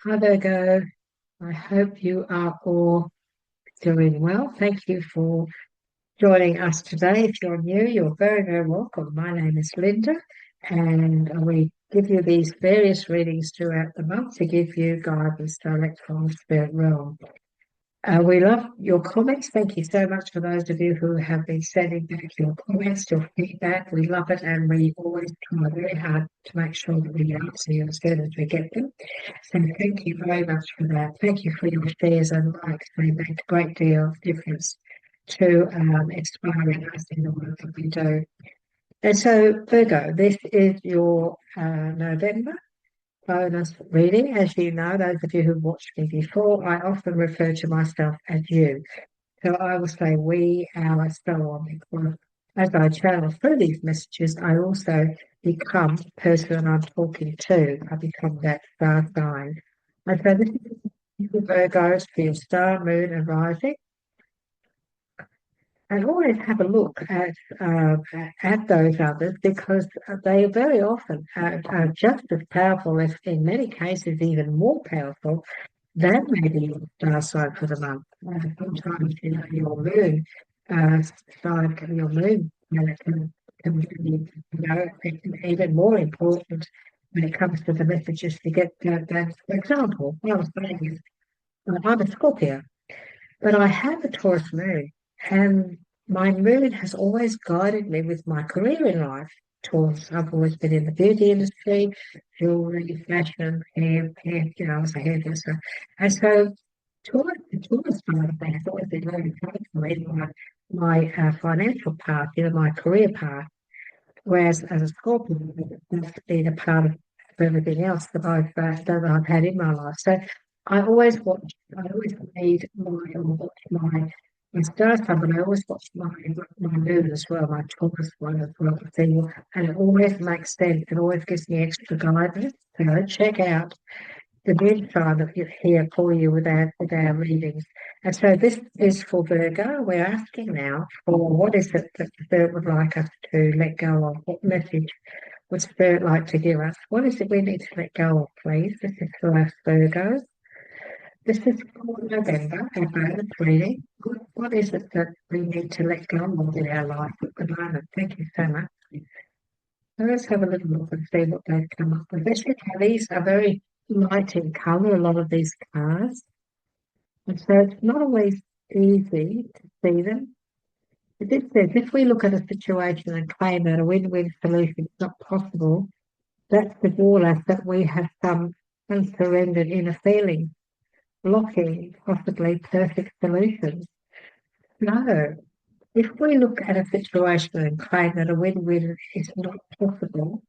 Hi Virgo, I hope you are all doing well. Thank you for joining us today. If you're new, you're very, very welcome. My name is Linda, and we give you these various readings throughout the month to give you guidance direct from the spirit realm. We love your comments. Thank you so much for those of you who have been sending back your comments, your feedback. We love it, and we always try very hard to make sure that we answer you as soon as we get them. So thank you very much for that. Thank you for your shares and likes. They make a great deal of difference to inspiring us in the work that we do. And so, Virgo, this is your November bonus reading. As you know, those of you who've watched me before, I often refer to myself as you. So I will say we, our, so on, because as I channel through these messages, I also become the person I'm talking to. I become that star sign. And so this is the Virgos for your star, moon, and rising. And always have a look at those others because they very often are just as powerful, if in many cases even more powerful than maybe your star sign for the month. Sometimes your moon sign, your moon can be even more important when it comes to the messages to get that. For example, what I was saying is, I'm a Scorpio, but I have a Taurus moon, and my moon has always guided me with my career in life. Taurus, I've always been in the beauty industry, jewelry, fashion, I was a hairdresser. And so the Taurus part of that has always been very important for me, my financial path, my career path. Whereas as a Scorpio, that's been a part of everything else that I've had in my life. So I always read my star sign, but I always watch my moon as well, my Taurus one as well, to see and it always makes sense. It always gives me extra guidance. So check out the moon sign that is here for you with our readings. And so this is for Virgo. We're asking now for what is it that Spirit would like us to let go of? What message would Spirit like to give us? What is it we need to let go of, please? This is for us Virgos. This is for November, our bonus reading. What is it that we need to let go of in our life at the moment? Thank you so much. So let's have a little look and see what they've come up with. As you can, these are very light in colour, a lot of these cards. And so it's not always easy to see them. But this says, if we look at a situation and claim that a win-win solution is not possible, that's to warn us that we have some unsurrendered inner feelings, blocking possibly perfect solutions. No, if we look at a situation and claim that a win-win is not possible,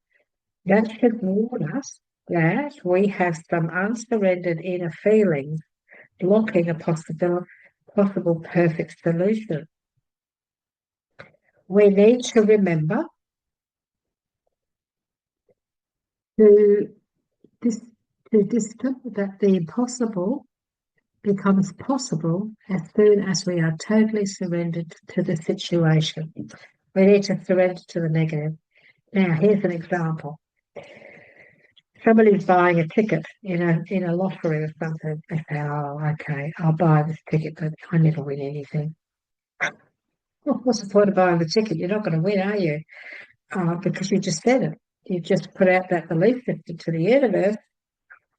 that should warn us that we have some unsurrendered inner feelings blocking a possible perfect solution. We need to remember to discover that the impossible becomes possible as soon as we are totally surrendered to the situation. We need to surrender to the negative. Now, here's an example. Somebody's buying a ticket in a lottery or something. They say, "Oh, okay, I'll buy this ticket, but I never win anything." Well, what's the point of buying the ticket? You're not going to win, are you? Because you just said it. You just put out that belief system to the universe.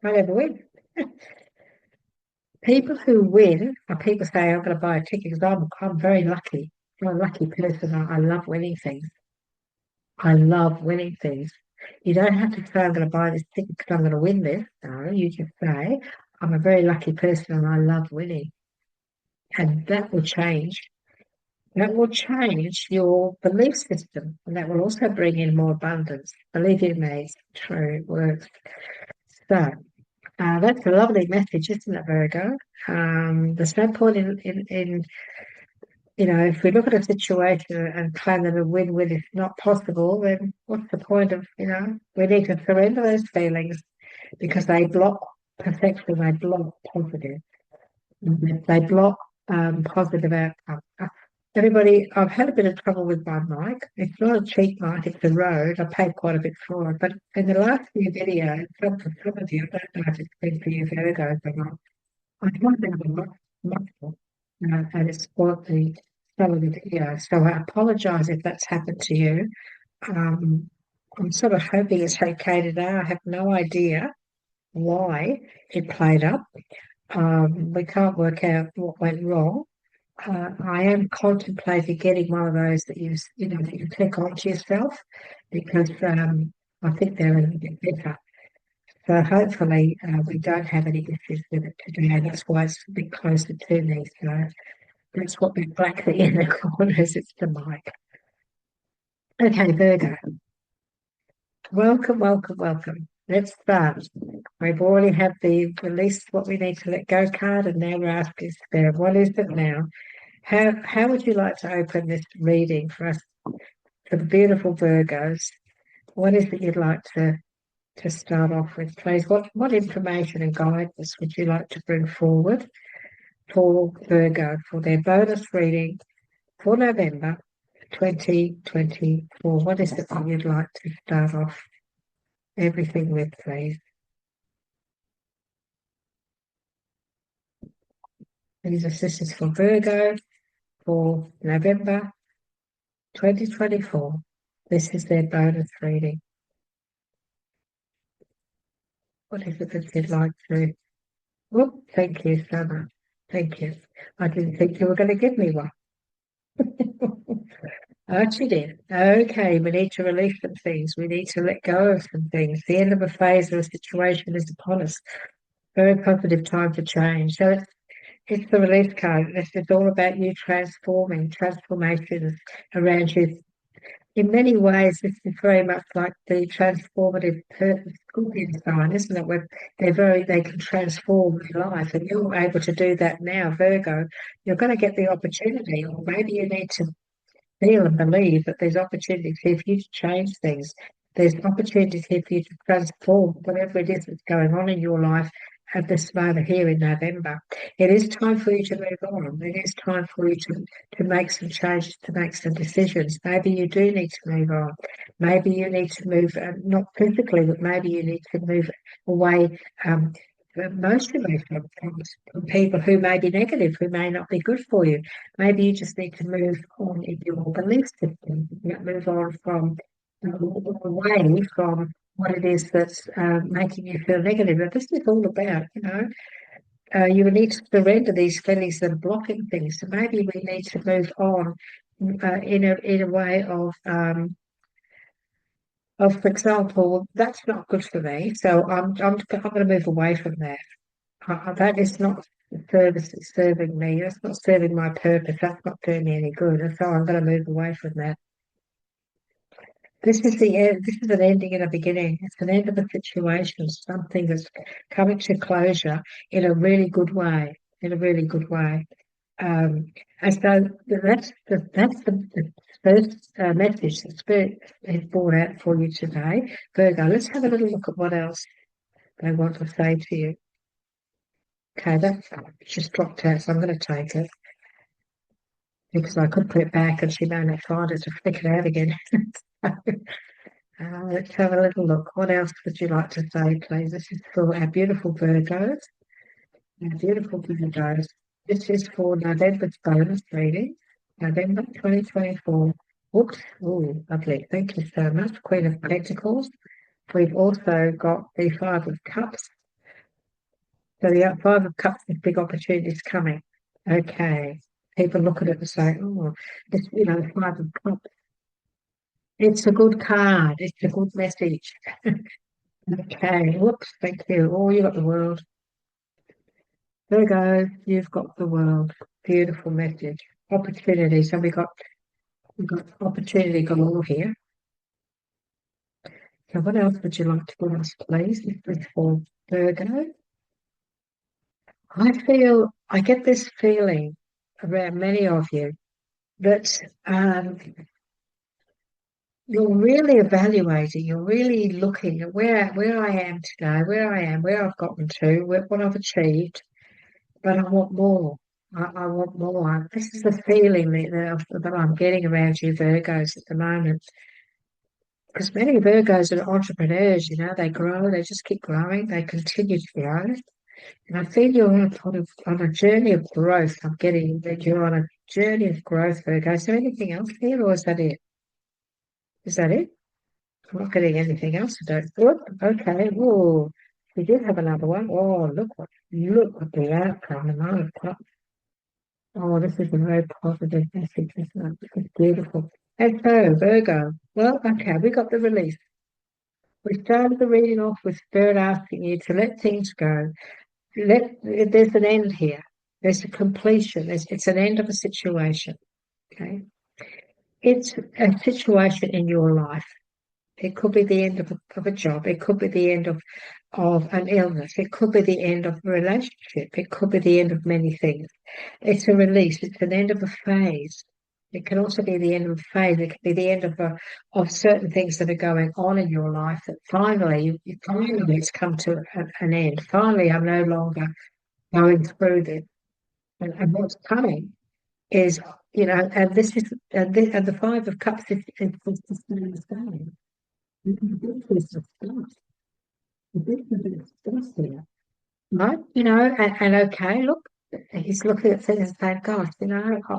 I never win. People who win are people say, "I'm going to buy a ticket because I'm very lucky. I'm a lucky person. I love winning things. I love winning things." You don't have to say, "I'm going to buy this ticket because I'm going to win this." No, you just say, "I'm a very lucky person and I love winning." And that will change. That will change your belief system, and that will also bring in more abundance. Believe you me, it's true, it works. So that's a lovely message, isn't it, Virgo? There's no point in if we look at a situation and claim that a win-win is not possible, then what's the point of, we need to surrender those feelings because they block perfection, they block positive, they block positive outcomes. Everybody, I've had a bit of trouble with my mic. It's not a cheap mic, it's a Rode. I paid quite a bit for it. But in the last few videos, some of you, I don't know if it's been for you Virgos or not, I can't think of a muffle, and it's spoiled some of the video. So I apologise if that's happened to you. Um, I'm sort of hoping it's okay today. I have no idea why it played up. We can't work out what went wrong. I am contemplating getting one of those that that you click onto yourself because I think they're a little bit better. So hopefully we don't have any issues with it today. That's why it's a bit closer to me. So that's what we're blackly in the corners. It's the mic. Okay, Virgo. Welcome, welcome, welcome. Let's start. We've already had the released what we need to let go card, and now we're asking Spirit, what is it now? How would you like to open this reading for us, for the beautiful Virgos? What is it you'd like to start off with, please? What information and guidance would you like to bring forward for Virgo for their bonus reading for November 2024? What is it that you'd like to start off everything with, please? This is for Virgo for November 2024. This is their bonus reading. What is it that you'd like to? Oh, thank you so much. Thank you. I didn't think you were going to give me one. Actually did. Okay, we need to release some things. We need to let go of some things. The end of a phase or a situation is upon us. Very positive time for change. So it's the release card. It's all about you transforming, transformations around you. In many ways, this is very much like the transformative Scorpion sign, isn't it? Where they can transform their life, and you're able to do that now, Virgo. You're going to get the opportunity, or maybe you need to feel and believe that there's opportunities here for you to change things. There's opportunities here for you to transform whatever it is that's going on in your life at this moment here in November. It is time for you to move on. It is time for you to make some changes, to make some decisions. Maybe you do need to move on. Maybe you need to move, not physically, but maybe you need to move away emotionally from people who may be negative, who may not be good for you. Maybe you just need to move on in your belief system, move on from away from what it is that's making you feel negative. And this is all about, you need to surrender these feelings that are blocking things. So maybe we need to move on in a way of, for example, that's not good for me. So I'm going to move away from that. That is not serving me. That's not serving my purpose. That's not doing me any good. And so I'm going to move away from that. This is the end. This is an ending and a beginning. It's an end of a situation, something that's coming to closure in a really good way. In a really good way. And so that's the first message that Spirit has brought out for you today. Virgo, let's have a little look at what else they want to say to you. Okay, that's just dropped out, so I'm going to take it because I could put it back and she may not find it to flick it out again. Let's have a little look. What else would you like to say, please? This is for our beautiful Virgos. Our beautiful Virgos. This is for November's bonus reading, November 2024. Oops, oh, lovely. Thank you so much, Queen of Pentacles. We've also got the Five of Cups. So the Five of Cups is big opportunities coming. Okay. People look at it and say, oh, this, the Five of Cups. It's a good card. It's a good message. Okay. Whoops. Thank you. Oh, you got the world. There we go. You've got the world. Beautiful message. Opportunity. So we've got opportunity galore here. So what else would you like to give us, please? This is for Virgo. I get this feeling around many of you that you're really evaluating, you're really looking at where I am today, where I've gotten to, what I've achieved, but I want more. I want more. This is the feeling that I'm getting around you Virgos at the moment. Because many Virgos are entrepreneurs, they grow, they just keep growing, they continue to grow. And I feel you're on a journey of growth. I'm getting that you're on a journey of growth, Virgo. Is there anything else here, or is that it? Is that it? I'm not getting anything else. I don't. Look, okay. Oh, we did have another one. Oh, look what the outcome. And oh, this is a very positive message, isn't it? This is beautiful. And so, Virgo. Well, okay, we got the release. We started the reading off with Spirit asking you to let things go. There's an end here. There's a completion. It's an end of a situation. Okay. It's a situation in your life. It could be the end of a job. It could be the end of an illness. It could be the end of a relationship. It could be the end of many things. It's a release. It's an end of a phase. It can also be the end of a phase. It can be the end of certain things that are going on in your life that finally, finally it's come to an end. Finally, I'm no longer going through this. And what's coming is, and and the Five of Cups is just the same. This is stuff. This is stuff here. Right? And okay, look, he's looking at things and saying, gosh,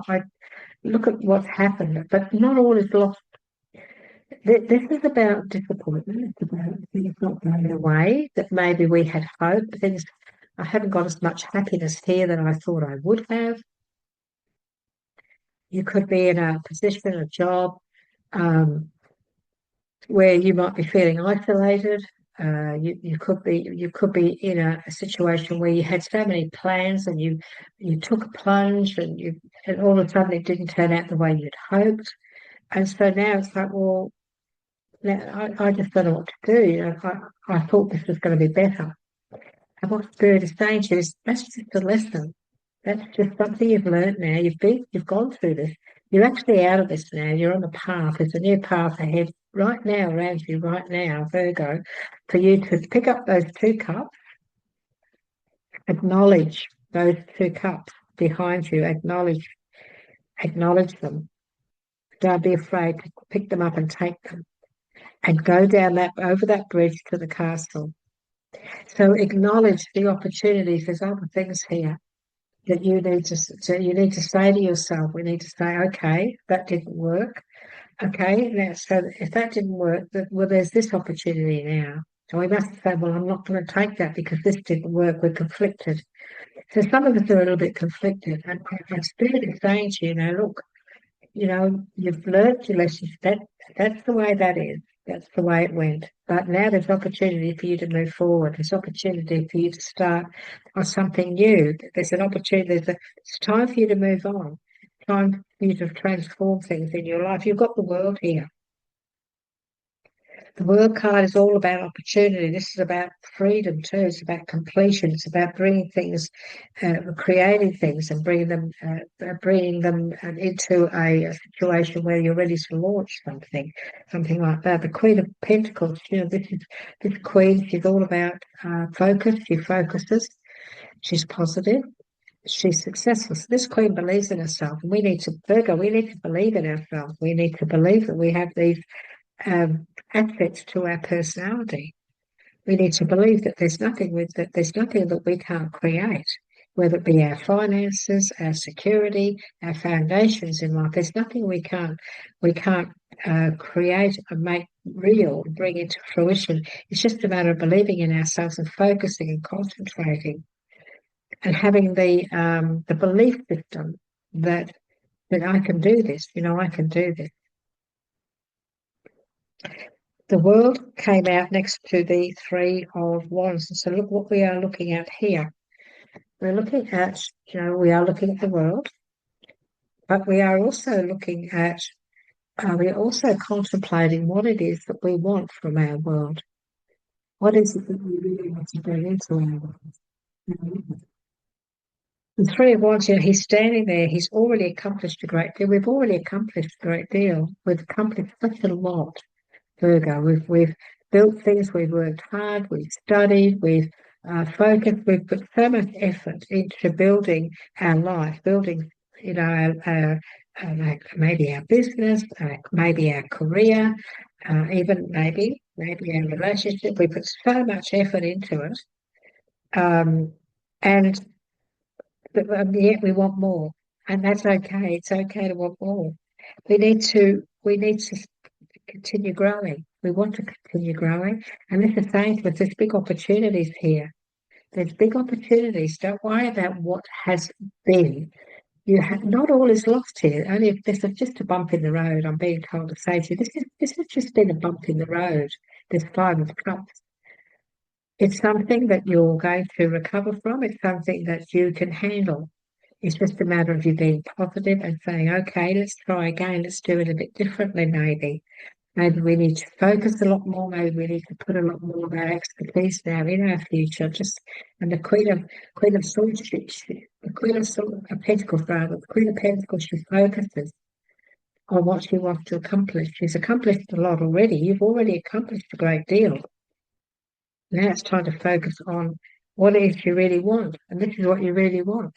I look at what's happened, but not all is lost. This is about disappointment. It's about things not going the way that maybe we had hoped. I haven't got as much happiness here that I thought I would have. You could be in a position, a job, where you might be feeling isolated. You could be in a situation where you had so many plans and you took a plunge and all of a sudden it didn't turn out the way you'd hoped. And so now it's like, well, now I just don't know what to do. I thought this was going to be better. And what Spirit is saying to you is that's just a lesson. That's just something you've learned now. You've gone through this. You're actually out of this now. You're on the path. There's a new path ahead right now around you, right now, Virgo, for you to pick up those two cups, acknowledge those two cups behind you, acknowledge them. Don't be afraid to pick them up and take them and go down over that bridge to the castle. So acknowledge the opportunities. There's other things here that you need to say to yourself. We need to say, okay, that didn't work. Okay, now so if that didn't work, well, there's this opportunity now. So we must say, well, I'm not going to take that because this didn't work. We're conflicted. So some of us are a little bit conflicted, and Spirit is saying to you, now look, you've learned your lessons. That's the way that is. That's the way it went. But now there's opportunity for you to move forward. There's opportunity for you to start on something new. There's an opportunity. It's time for you to move on. Time for you to transform things in your life. You've got the world here. The world card is all about opportunity. This is about freedom too. It's about completion. It's about bringing things, creating things, and bringing them into a situation where you're ready to launch something like that. The Queen of Pentacles. This Queen. She's all about focus. She focuses. She's positive. She's successful. So this Queen believes in herself, and Virgo, we need to believe in ourselves. We need to believe that we have these aspects to our personality. We need to believe that there's nothing that we can't create, whether it be our finances, our security, our foundations in life. There's nothing we can't create and make real and bring into fruition. It's just a matter of believing in ourselves and focusing and concentrating and having the belief system that I can do this. I can do this. The world came out next to the Three of Wands. So look what we are looking at here. We're looking at, we are looking at the world, but we are also we're also contemplating what it is that we want from our world. What is it that we really want to bring into our world? The Three of Wands, he's standing there. He's already accomplished a great deal. We've already accomplished a great deal. We've accomplished such a lot. Virgo. We've built things, we've worked hard, we've studied, we've focus. We've put so much effort into building our life, building, like maybe our business, maybe our career, even maybe our relationship. We put so much effort into it, um, and yet we want more, and that's okay. It's okay to want more. We need to continue growing. We want to continue growing, and this is saying to us, there's big opportunities here. There's big opportunities. Don't worry about what has been. Not all is lost here. Only if this is just a bump in the road. I'm being told to say to you, this has just been a bump in the road. This Five of Cups. It's something that you're going to recover from. It's something that you can handle. It's just a matter of you being positive and saying, okay, let's try again. Let's do it a bit differently, maybe. Maybe we need to focus a lot more. Maybe we need to put a lot more of our expertise now in our future. And the Queen of Swords, the Queen of Swords, a Pentacles rather, the Queen of Pentacles, she focuses on what she wants to accomplish. She's accomplished a lot already. You've already accomplished a great deal. Now it's time to focus on what it is you really want, and this is what you really want.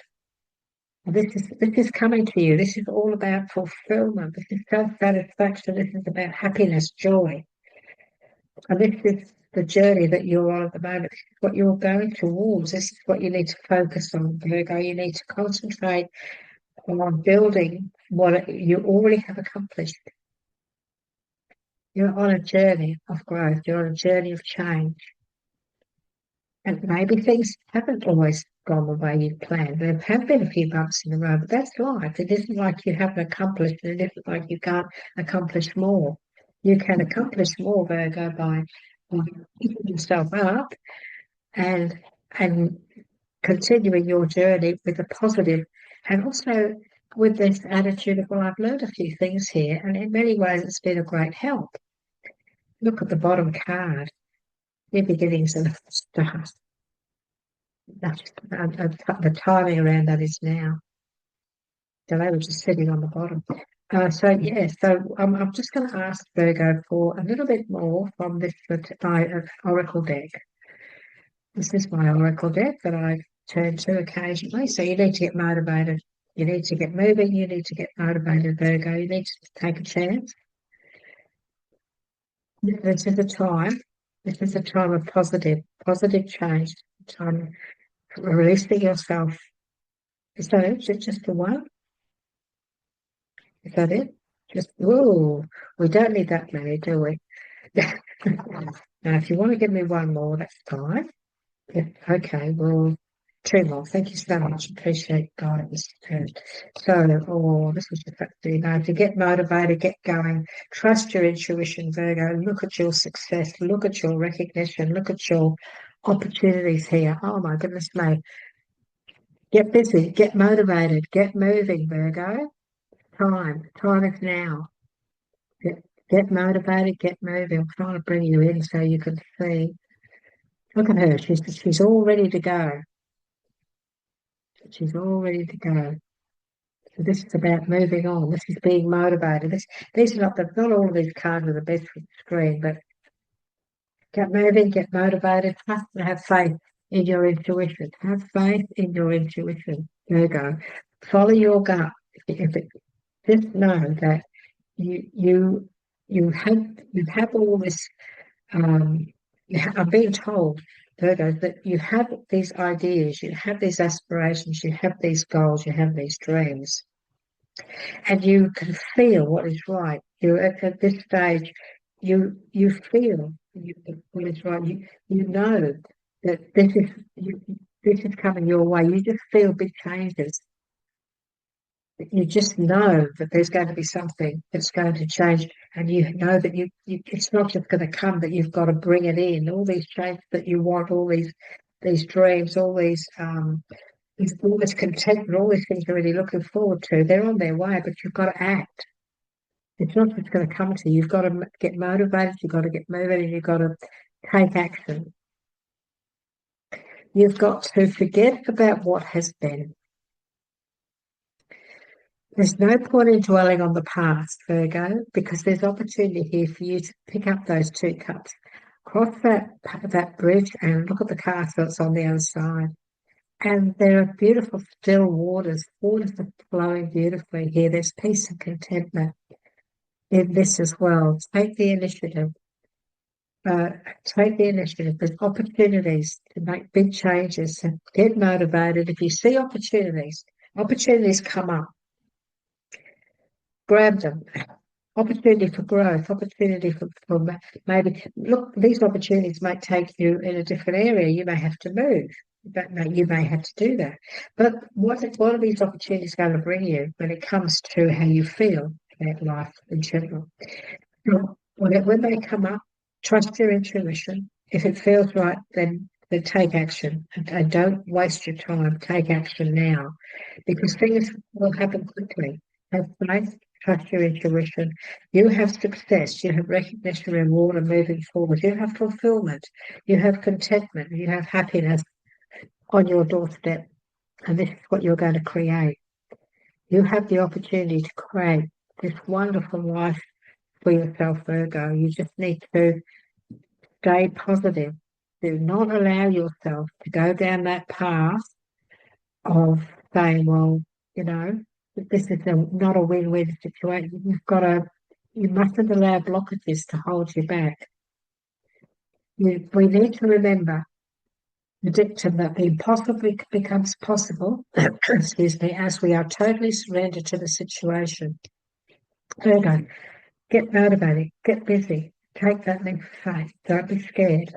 And this is coming to you. This is all about fulfillment. This is self-satisfaction. This is about happiness, joy. And this is the journey that you're on at the moment. This is what you're going towards. This is what you need to focus on, Virgo. You need to concentrate on building what you already have accomplished. You're on a journey of growth. You're on a journey of change. And maybe things haven't always gone the way you planned. There have been a few bumps in the road, but that's life. It isn't like you haven't accomplished, and it isn't like you can't accomplish more. You can accomplish more, Virgo, by picking yourself up and and continuing your journey with a positive, and also with this attitude of, well, I've learned a few things here, and in many ways it's been a great help. Look at the bottom card. New beginnings and a start. That's the timing around that is now. So they were just sitting on the bottom. I'm just going to ask Virgo for a little bit more from this oracle deck. This is my oracle deck that I turn to occasionally. So you need to get motivated. You need to get moving. You need to get motivated, Virgo. You need to take a chance. This is a time. This is a time of positive change. Time for releasing yourself. Is that it? Is it just the one? Is that it? Just, whoa, we don't need that many, do we? Now, if you want to give me one more, that's fine. Yeah, okay, well, two more. Thank you so much. Appreciate guidance. This was just to get motivated, get going, trust your intuition, Virgo. Look at your success, look at your recognition, look at your opportunities here. Oh my goodness me. Get busy, get motivated, get moving, Virgo. Time is now. Get motivated, get moving. I'm trying to bring you in so you can see. Look at her. She's all ready to go. She's all ready to go. So this is about moving on. This is being motivated. These are not all of these cards are the best for the screen, but get moving, get motivated, trust and have faith in your intuition. Have faith in your intuition. There you go. Follow your gut. Just know that you you have all this. I'm being told, Virgo, that you have these ideas, you have these aspirations, you have these goals, you have these dreams, and you can feel what is right. You at this stage, you feel what is right. You know that this is coming your way. You just feel big changes. You just know that there's going to be something that's going to change, and you know that it's not just going to come, that you've got to bring it in. All these changes that you want, all these dreams, all this contentment, all these things you're really looking forward to, they're on their way, but you've got to act. It's not just going to come to you. You've got to get motivated, you've got to get moving, and you've got to take action. You've got to forget about what has been. There's no point in dwelling on the past, Virgo, because there's opportunity here for you to pick up those two cups. Cross that bridge and look at the castle that's on the other side. And there are beautiful still waters. Waters are flowing beautifully here. There's peace and contentment in this as well. Take the initiative. Uh, Take the initiative. There's opportunities to make big changes and get motivated. If you see opportunities come up, grab them. Opportunity for growth, opportunity for maybe look. These opportunities might take you in a different area. You may have to move. You may have to do that. But what are these opportunities going to bring you when it comes to how you feel about life in general? When they come up, trust your intuition. If it feels right, then take action and don't waste your time. Take action now, because things will happen quickly. Have faith, trust your intuition. You have success. You have recognition, reward, and moving forward. You have fulfillment. You have contentment. You have happiness on your doorstep, and this is what you're going to create. You have the opportunity to create this wonderful life for yourself, Virgo. You just need to stay positive. Do not allow yourself to go down that path of saying, well, you know, this is not a win-win situation. You mustn't allow blockages to hold you back. We need to remember the dictum that the impossible becomes possible, excuse me, as we are totally surrendered to the situation. Virgo, get motivated, get busy, take that leap of faith, don't be scared.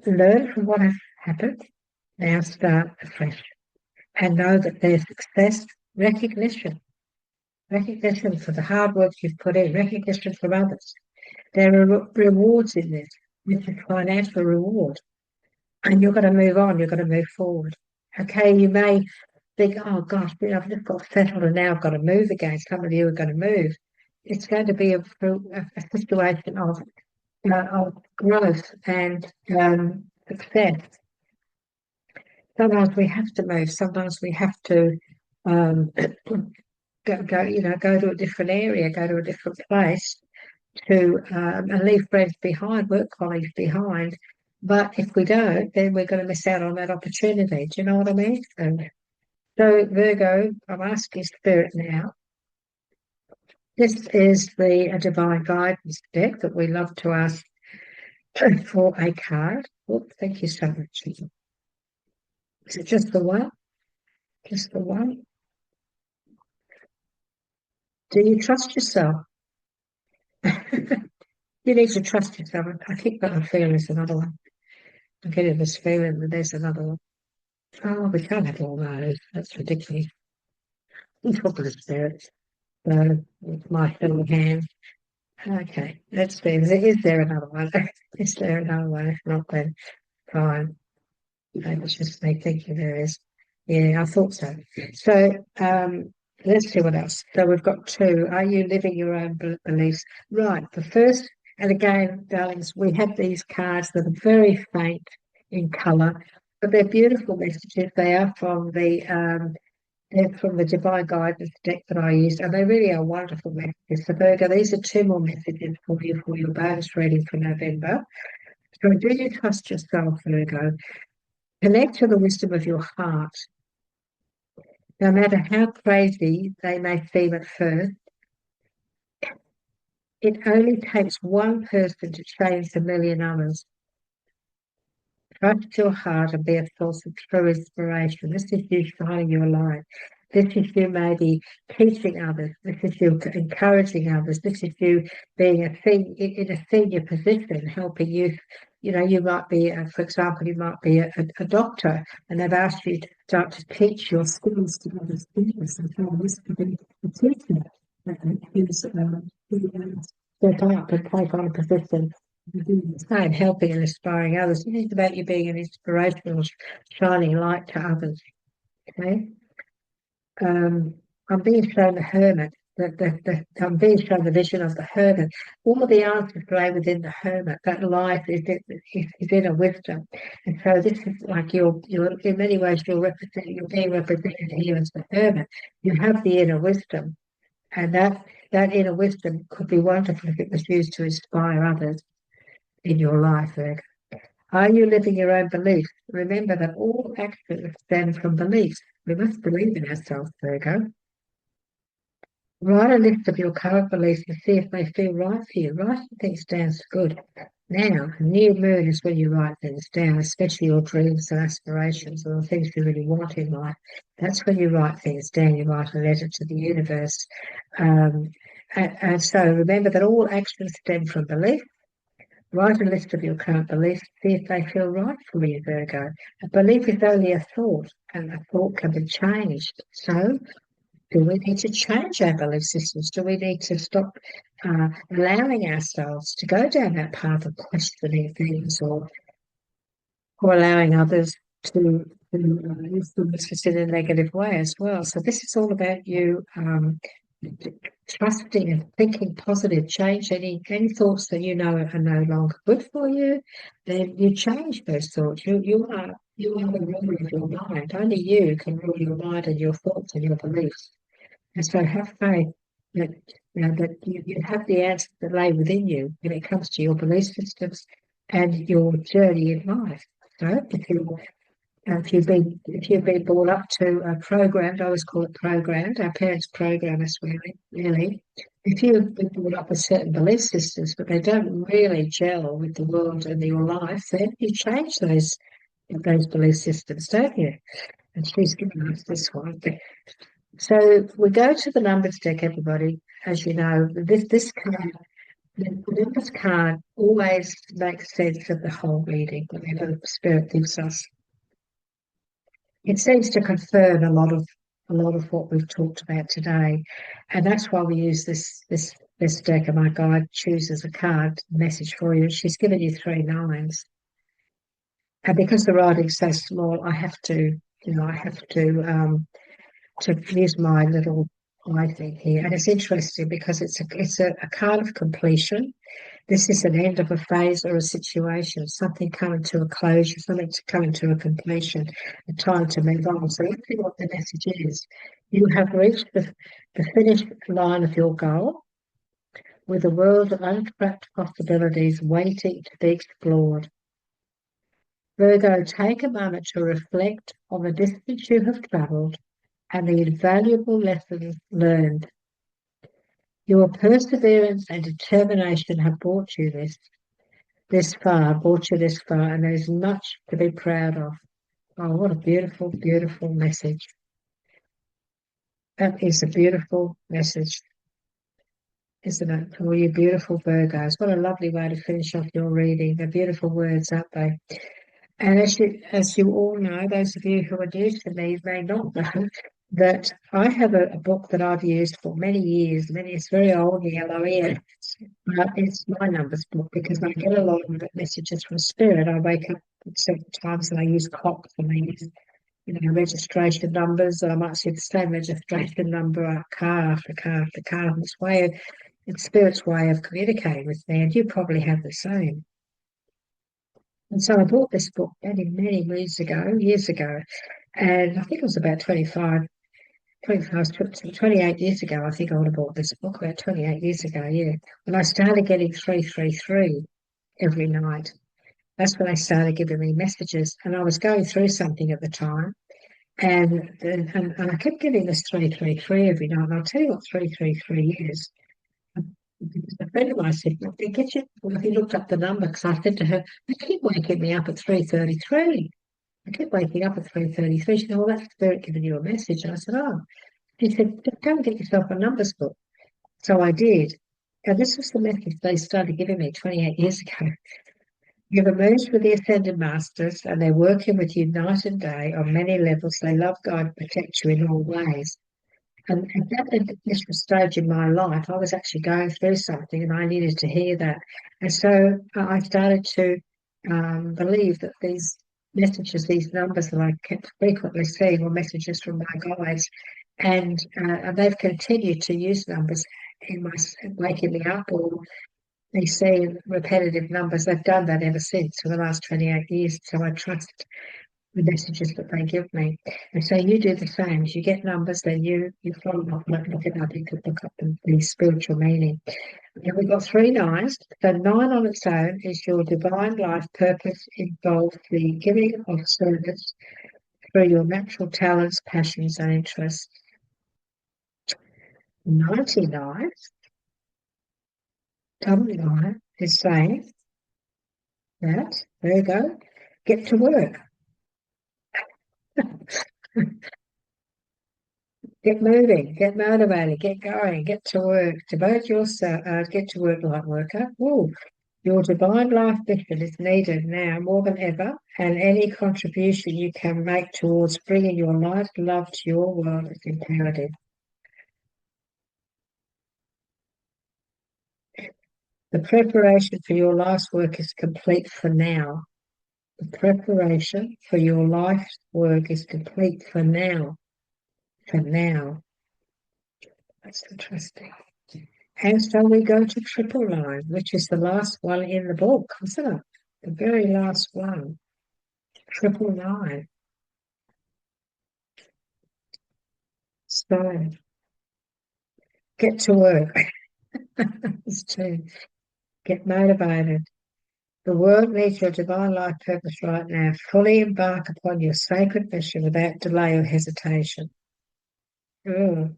Learn from what has happened, now start afresh. And know that there's success, recognition for the hard work you've put in, recognition from others. There are rewards in this, which is financial reward. And you're going to move on, you're going to move forward. Okay, you may think, oh gosh, I've just got settled and now I've got to move again. Some of you are going to move. It's going to be a situation of growth and success. Sometimes we have to move. Sometimes we have to um, go to a different area, go to a different place and leave friends behind, work colleagues behind. But if we don't, then we're going to miss out on that opportunity. Do you know what I mean? So Virgo, I'm asking Spirit now. This is the Divine Guidance deck that we love to ask for a card. Oh, thank you so much. Is it just the one? Just the one? Do you trust yourself? You need to trust yourself. I think that I feel there's another one. I'm getting this feeling that there's another one. Oh, we can't have all those. That's ridiculous. Let's talk to the spirits. So it's my little hand. Okay, let's see. Is there another one? Is there another one? If not, then fine. Maybe it's just me thinking there is. Yeah, I thought so. So let's see what else. So we've got two. Are you living your own beliefs? Right. The first, and again, darlings, we have these cards that are very faint in colour, but they're beautiful messages. They're from the Divine Guidance deck that I used, and they really are wonderful messages. So Virgo, these are two more messages for you for your bonus reading for November. So do you trust yourself, Virgo? Connect to the wisdom of your heart. No matter how crazy they may seem at first, it only takes one person to change a million others. Trust your heart and be a source of true inspiration. This is you shining your light. This is you maybe teaching others. This is you encouraging others. This is you being in a senior position, helping you. You know, you might be, for example, you might be a doctor, and they've asked you to start to teach your skills to other students. And so this could be a teacher who's step up and take on a position same, helping and inspiring others. It is about you being an inspirational, shining light to others. Okay. I'm being shown the hermit. I'm being shown the vision of the hermit. All the answers lay within the hermit. That life is inner wisdom, and so this is like you're in many ways you're being represented here as the hermit. You have the inner wisdom, and that inner wisdom could be wonderful if it was used to inspire others. in your life, Virgo? Are you living your own beliefs? Remember that all actions stem from beliefs. We must believe in ourselves, Virgo. Write a list of your current beliefs and see if they feel right for you. Writing things down is good. Now, a new moon is when you write things down, especially your dreams and aspirations or the things you really want in life. That's when you write things down. You write a letter to the universe. Um, and so remember that all actions stem from belief. Write a list of your current beliefs, see if they feel right for you, Virgo. A belief is only a thought, and a thought can be changed. So, do we need to change our belief systems? Do we need to stop allowing ourselves to go down that path of questioning things or allowing others to influence us in a negative way as well? So, this is all about you trusting and thinking positive. Change any thoughts that you know are no longer good for you. Then you change those thoughts. You are the ruler of your mind. Only you can rule your mind and your thoughts and your beliefs. And so have faith that that you have the answers that lay within you when it comes to your belief systems and your journey in life. So if you've been brought up to programmed, I always call it programmed. Our parents program us really. If you've been brought up with certain belief systems, but they don't really gel with the world and your life, then you change those belief systems, don't you? And she's given us this one. So we go to the numbers deck, everybody. As you know, this card, the numbers card always makes sense of the whole reading, whatever spirit gives us. It seems to confirm a lot of what we've talked about today, and that's why we use this deck. And my guide chooses a card message for you. She's given you 3 9s, and because the writing's so small, I have to use my little eye thing here. And it's interesting because it's a card of completion. This is an end of a phase or a situation, something coming to a closure, something to coming to a completion, a time to move on. So let's see what the message is. You have reached the finish line of your goal with a world of untapped possibilities waiting to be explored. Virgo, take a moment to reflect on the distance you have travelled and the invaluable lessons learned. Your perseverance and determination have brought you this far, and there's much to be proud of. Oh, what a beautiful, beautiful message. That is a beautiful message, isn't it? For you beautiful Virgos. What a lovely way to finish off your reading. They're beautiful words, aren't they? And as you all know, those of you who are new to me may not know that I have a book that I've used for many years. It's very old, the LOE. It's my numbers book because I get a lot of messages from spirit. I wake up at certain times and I use clocks and I use, registration numbers, and I might see the same registration number car after car after car. And it's spirit's way of communicating with me, and you probably have the same. And so I bought this book many, many years ago, and I think it was about 28 years ago. I think I would have bought this book about 28 years ago, yeah. When I started getting 333 every night, that's when they started giving me messages. And I was going through something at the time, and I kept getting this 333 every night. And I'll tell you what 333 is. A friend of mine said, "Well, he looked up the number," because I said to her, "They keep waking me up at 3:33. I keep waking up at 3:33." She said, "Well, that's spirit giving you a message." And I said, "Oh." She said, "Just go and get yourself a numbers book." So I did. And this was the message they started giving me 28 years ago. You've emerged with the Ascended Masters, and they're working with you night and day on many levels. They love God and protect you in all ways. And at that initial stage in my life, I was actually going through something and I needed to hear that. And so I started to believe that these messages, these numbers that I kept frequently seeing were messages from my guides. And they've continued to use numbers in my waking me up, or they say repetitive numbers. They've done that ever since for the last 28 years. So I trust the messages that they give me. And so you do the same. As you get numbers, then you follow up, look it up, you could look up the spiritual meaning. And we've got three nines. So nine on its own is your divine life purpose involves the giving of service through your natural talents, passions, and interests. 99, double nine, is saying that, there you go, get to work. Get moving, get motivated, get going, get to work, devote yourself, get to work light worker. Ooh, your divine life mission is needed now more than ever, and any contribution you can make towards bringing your light love to your world is imperative. The preparation for your life's work is complete for now. The preparation for your life's work is complete for now. For now. That's interesting. And so we go to triple line, which is the last one in the book, isn't it? The very last one. Triple nine. So get to work. It's to get motivated. The world needs your divine life purpose right now. Fully embark upon your sacred mission without delay or hesitation. Oh,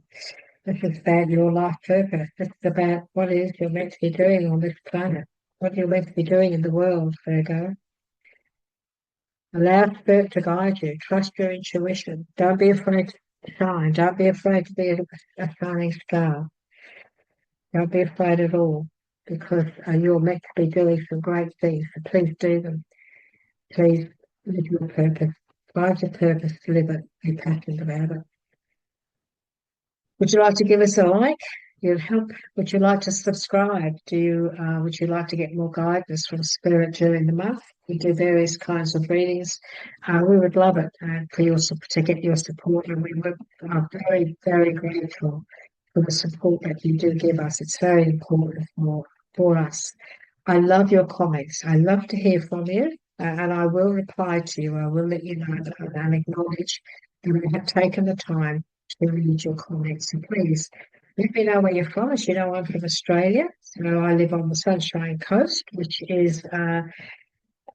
this is about your life purpose. This is about what it is you're meant to be doing on this planet, what you're meant to be doing in the world, Virgo. Allow spirit to guide you. Trust your intuition. Don't be afraid to shine. Don't be afraid to be a shining star. Don't be afraid at all, because you're meant to be doing some great things. So please do them. Please live your purpose. Find your purpose, live it, be passionate about it. Would you like to give us a like? You'd help. Would you like to subscribe? Would you like to get more guidance from Spirit during the month? We do various kinds of readings. We would love it for to get your support, and we are very, very grateful for the support that you do give us. It's very important for us. I love your comments. I love to hear from you, and I will reply to you. I will let you know and acknowledge that we have taken the time to read your comments. So please let me know where you're from. As you know, I'm from Australia, so I live on the Sunshine Coast, which is on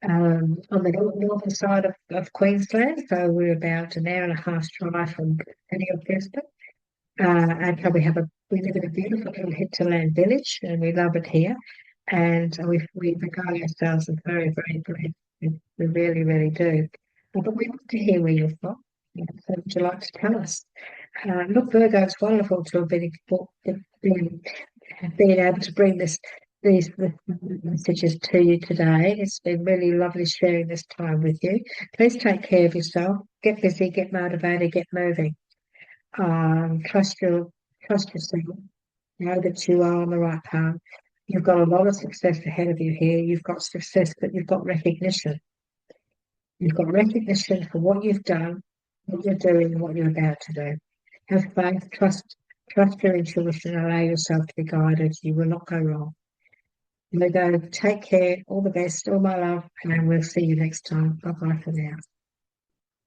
the northern side of Queensland. So we're about an hour and a half drive from any of Brisbane. And so we live in a beautiful little hinterland village, and we love it here. And we regard ourselves as very, very blessed. We really, really do. But we want to hear where you're from. So would you like to tell us? Look, Virgo, it's wonderful to have been able to bring these messages to you today. It's been really lovely sharing this time with you. Please take care of yourself. Get busy, get motivated, get moving. Trust yourself. Know that you are on the right path. You've got a lot of success ahead of you here. You've got success, but you've got recognition. You've got recognition for what you've done, what you're doing, and what you're about to do. Have faith, trust your intuition, allow yourself to be guided. You will not go wrong. Go, take care, all the best, all my love, and we'll see you next time. Bye bye for now.